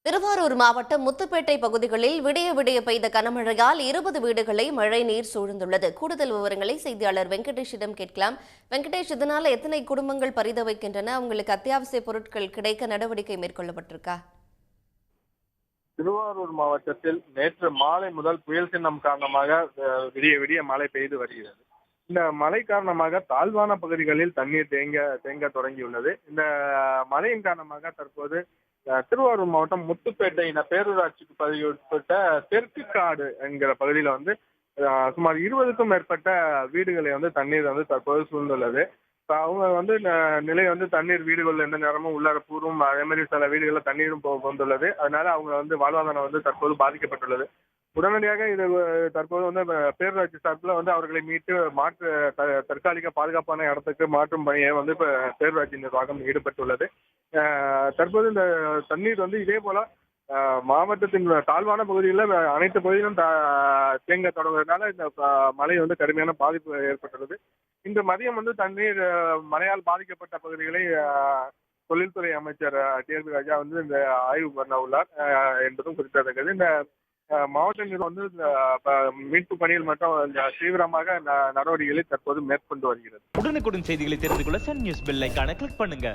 திருவாரூர் மாவட்டம் முத்துப்பேட்டை பகுதிகளில் விடிய விடிய பெய்த கனமழையால் 20 வீடுகளை மழை நீர் சூழ்ந்துள்ளது. கூடுதல் விவரங்களை செய்தியாளர் வெங்கடேஷிடம் கேட்கலாம். வெங்கடேஷ், இதனால எத்தனை குடும்பங்கள் பரிதவிக்கின்றன? அவங்களுக்கு அத்தியாவசிய பொருட்கள் கிடைக்க நடவடிக்கை மேற்கொள்ளப்பட்டிருக்கா? திருவாரூர் மாவட்டத்தில் நேற்று மாலை முதல் புயல் சின்னம் காரணமாக விடிய விடிய மழை பெய்து வருகிறது. இந்த மழை காரணமாக தாழ்வான பகுதிகளில் தண்ணீர் தேங்க தொடங்கியுள்ளது. இந்த மழையின் காரணமாக தற்போது திருவாரூர் மாவட்டம் முத்துப்பேட்டை பேரூராட்சிக்கு பகுதியுட்பட்ட தெற்கு காடு என்கிற பகுதியில சுமார் 20க்கும் மேற்பட்ட வீடுகளை தண்ணீர் தற்போது சூழ்ந்துள்ளது. அவங்க நிலை தண்ணீர் வீடுகள் எந்த நேரமும் உள்ளார பூர்வம், அதே மாதிரி சில வீடுகளில் தண்ணீரும் வந்துள்ளது. அதனால அவங்க வாழ்வாதாரம் தற்போது பாதிக்கப்பட்டுள்ளது. உடனடியாக இது தற்போது பேரூராட்சி சார்பில் அவர்களை மீட்டு மாற்று தற்காலிக பாதுகாப்பான இடத்துக்கு மாற்றும் பணியை இப்ப பேரூராட்சி நிர்வாகம் ஈடுபட்டுள்ளது. தற்போது இந்த தண்ணீர் இதே போல மாவட்டத்தின் தாழ்வான பகுதிகளில் அனைத்து பகுதியிலும் தேங்க தொடங்குவதனால இந்த மழை கடுமையான பாதிப்பு ஏற்பட்டுள்ளது. இன்று மதியம் தண்ணீர் மழையால் பாதிக்கப்பட்ட பகுதிகளை தொழில்துறை அமைச்சர் டி.ஆர்.பி. ராஜா இந்த ஆய்வு பண்ண உள்ளார் என்பதும் குறிப்பிடத்தக்கது. இந்த மாவட்ட நிர்வாகம் மீட்பு பணியில் மட்டும் தீவிரமாக நடவடிக்கைகளை தற்போது மேற்கொண்டு வருகிறது. உடனுக்குடன் செய்திகளை தெரிந்து கொள்ள சன் நியூஸ் பெல் ஐகானை கிளிக் பண்ணுங்க.